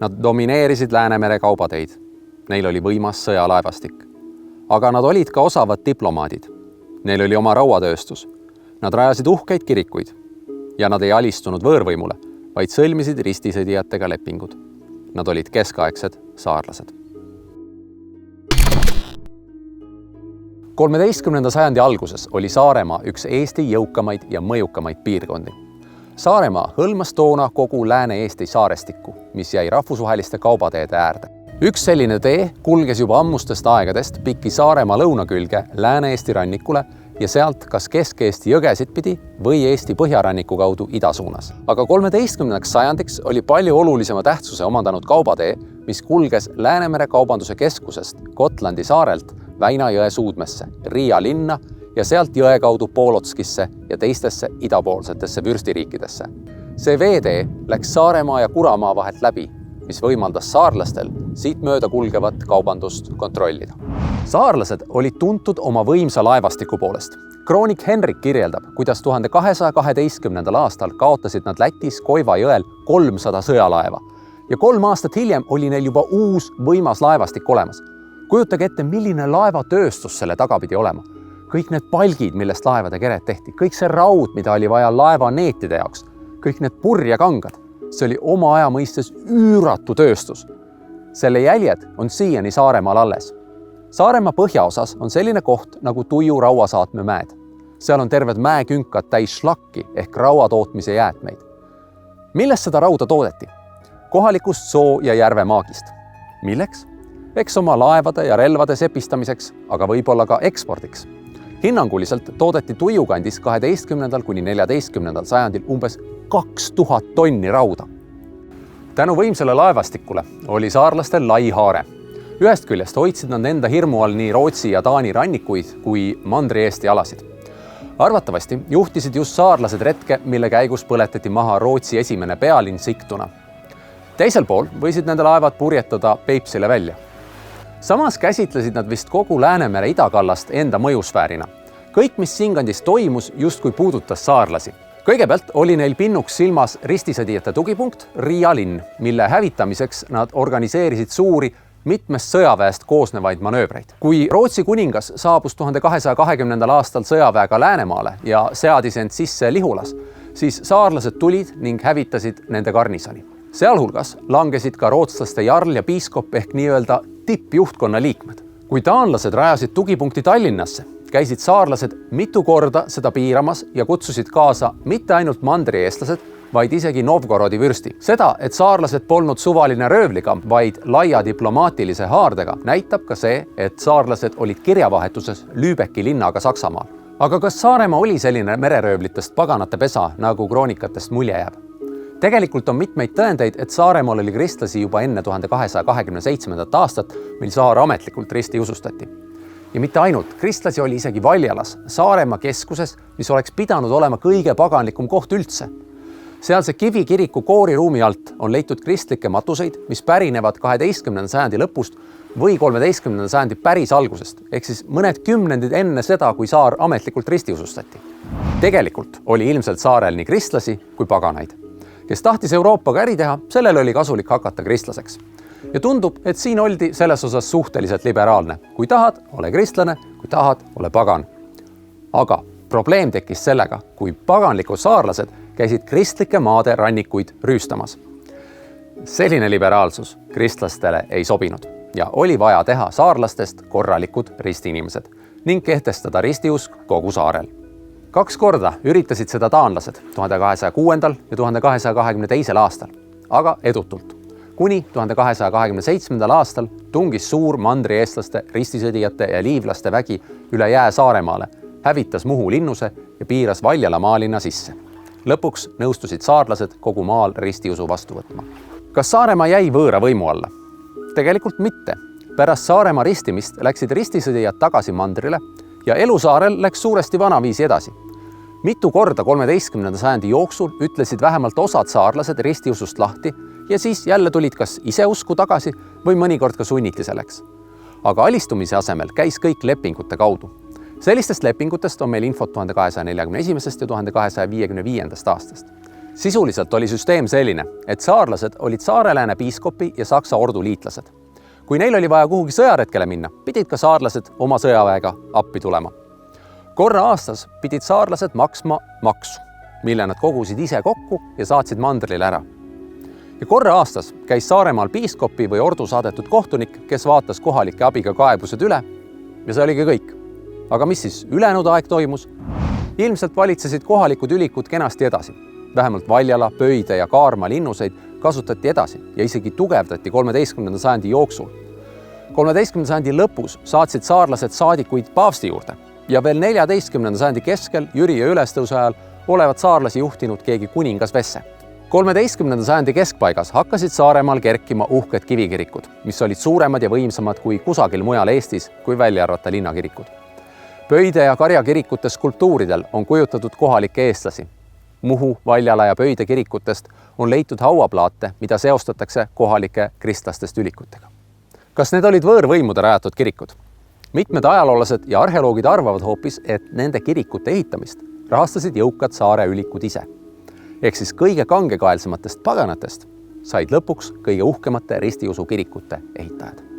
Nad domineerisid Läänemere kaubateid. Neil oli võimas sõjalaevastik. Aga nad olid ka osavad diplomaadid. Neil oli oma rauatööstus. Nad rajasid uhkeid kirikuid. Ja nad ei alistunud võõrvõimule, vaid sõlmisid ristisõdijatega lepingud. Nad olid keskaegsed saarlased. 13. sajandi alguses oli Saaremaa üks Eesti jõukamaid ja mõjukamaid piirkondi. Saaremaa hõlmas toona kogu Lääne-Eesti saarestikku, mis jäi rahvusvaheliste kaubateede äärde. Üks selline tee kulges juba ammustest aegadest pikki Saaremaa lõunakülge Lääne-Eesti rannikule ja sealt kas Kesk-Eesti jõgesid pidi või Eesti põhjaranniku kaudu idasuunas. Aga 13. sajandiks oli palju olulisema tähtsuse omandanud kaubatee, mis kulges Läänemere kaubanduse keskusest Gotlandi saarelt Väina jõe suudmesse, Riia linna ja sealt jõe kaudu Polotskisse ja teistesse idapoolsetesse vürstiriikidesse. See veetee läks Saaremaa ja Kuramaa vahelt läbi, mis võimaldas saarlastel siit mööda kulgevat kaubandust kontrollida. Saarlased olid tuntud oma võimsa laevastiku poolest. Kroonik Henrik kirjeldab, kuidas 1212. aastal kaotasid nad Lätis Koiva jõel 300 sõjalaeva ja 3 aastat hiljem oli neil juba uus võimas laevastik olemas. Kujutage ette, milline laevatööstus selle taga pidi olema. Kõik need palgid, millest laevade kered tehti, kõik see raud, mida oli vaja laeva neetide jaoks, kõik need purjekangad, see oli oma aja mõistes üüratu tööstus. Selle jäljed on siiani Saaremaal alles. Saaremaa põhjaosas on selline koht nagu Tuiu rauasaatme mäed. Seal on terved mäekünkad täis šlakki ehk rauatootmise jäätmeid. Millest seda rauda toodeti? Kohalikust soo- ja järvemaagist. Milleks? Eks oma laevade ja relvade sepistamiseks, aga võib-olla ka ekspordiks. Hinnanguliselt toodeti Tuiu kandis 12. kuni 14. sajandil umbes 2000 tonni rauda. Tänu võimsale laevastikule oli saarlastel lai haare. Ühest küljest hoidsid nad enda hirmu all nii Rootsi ja Taani rannikuid kui Mandri-Eesti alasid. Arvatavasti juhtisid just saarlased retke, mille käigus põletati maha Rootsi esimene pealinn Sigtuna. Teisel pool võisid nende laevad purjetada Peipsile välja. Samas käsitlesid nad vist kogu Läänemere idakallast enda mõjusfäärina. Kõik, mis siinkandis toimus, justkui puudutas saarlasi. Kõigepealt oli neil pinnuks silmas ristisõdijate tugipunkt Riia linn, mille hävitamiseks nad organiseerisid suuri mitmest sõjaväest koosnevaid manöövreid. Kui Rootsi kuningas saabus 1220. aastal sõjaväega Läänemaale ja seadis end sisse Lihulas, siis saarlased tulid ning hävitasid nende garnisoni. Sealhulgas langesid ka rootslaste jarl ja piiskop ehk nii-öelda tippjuhtkonna liikmed. Kui taanlased rajasid tugipunkti Tallinnasse, käisid saarlased mitu korda seda piiramas ja kutsusid kaasa mitte ainult mandrieestlased, vaid isegi Novgorodi vürsti. Seda, et saarlased polnud suvaline röövlikamp, vaid laia diplomaatilise haardega, näitab ka see, et saarlased olid kirjavahetuses Lübecki linnaga Saksamaal. Aga kas Saaremaa oli selline mereröövlitest paganate pesa, nagu kroonikatest mulje jääb? Tegelikult on mitmeid tõendeid, et Saaremaal oli kristlasi juba enne 1227. aastat, mil saar ametlikult ristiusustati. Ja mitte ainult, kristlasi oli isegi Valjalas, Saaremaa keskuses, mis oleks pidanud olema kõige paganlikum koht üldse. Sealse kivikiriku kooriruumi alt on leitud kristlikke matuseid, mis pärinevad 12. sajandi lõpust või 13. sajandi päris algusest, ehk siis mõned kümnendid enne seda, kui saar ametlikult ristiusustati. Tegelikult oli ilmselt saarel nii kristlasi kui paganaid. Kes tahtis Euroopaga äri teha, sellel oli kasulik hakata kristlaseks. Ja tundub, et siin oldi selles osas suhteliselt liberaalne. Kui tahad, ole kristlane, kui tahad, ole pagan. Aga probleem tekkis sellega, kui paganlikud saarlased käisid kristlike maade rannikuid rüüstamas. Selline liberaalsus kristlastele ei sobinud ja oli vaja teha saarlastest korralikud ristiinimesed ning kehtestada ristiusk kogu saarel. 2 korda üritasid seda taanlased 1206. ja 1222. aastal, aga edutult. Kuni 1227. aastal tungis suur mandrieestlaste, ristisõdijate ja liivlaste vägi üle jää Saaremaale, hävitas Muhu linnuse ja piiras Valjala maalinna sisse. Lõpuks nõustusid saarlased kogu maal ristiusu vastu võtma. Kas Saaremaa jäi võõra võimu alla? Tegelikult mitte. Pärast Saaremaa ristimist läksid ristisõdijad tagasi mandrile ja elu saarel läks suuresti vanaviisi edasi. Mitu korda 13. sajandi jooksul ütlesid vähemalt osad saarlased ristiusust lahti ja siis jälle tulid kas ise usku tagasi või mõnikord ka sunniti selleks. Aga alistumise asemel käis kõik lepingute kaudu. Sellistest lepingutest on meil infot 1241. ja 1255. aastast. Sisuliselt oli süsteem selline, et saarlased olid Saare-Lääne piiskopi ja Saksa ordu liitlased. Kui neil oli vaja kuhugi sõjaretkele minna, pidid ka saarlased oma sõjaväega appi tulema. Korra aastas pidid saarlased maksma maksu, mille nad kogusid ise kokku ja saatsid mandrile ära. Ja korra aastas käis Saaremaal piiskopi või ordu saadetud kohtunik, kes vaatas kohalike abiga kaebused üle ja see oligi kõik. Aga mis siis ülejäänud aeg toimus? Ilmselt valitsesid kohalikud ülikud kenasti edasi. Vähemalt Valjala, Pöide ja Kaarma linnuseid kasutati edasi ja isegi tugevdati 13. sajandi jooksul. 13. sajandi lõpus saatsid saarlased saadikuid paavsti juurde ja veel 14. sajandi keskel Jüri ja ülestõusu ajal olevat saarlasi juhtinud keegi kuningas Vesse. 13. sajandi keskpaigas hakkasid Saaremaal kerkima uhked kivikirikud, mis olid suuremad ja võimsamad kui kusagil mujal Eestis, kui välja arvata linnakirikud. Pöide ja Karja kirikute skulptuuridel on kujutatud kohalikke eestlasi. Muhu, Valjala ja Pöide kirikutest on leitud hauaplaate, mida seostatakse kohalike kristlastest ülikutega. Kas need olid võõrvõimude rajatud kirikud? Mitmed ajaloolased ja arheoloogid arvavad hoopis, et nende kirikute ehitamist rahastasid jõukad saare ülikud ise. Ehk siis kõige kangekaelsematest paganatest said lõpuks kõige uhkemate ristiusu kirikute ehitajad.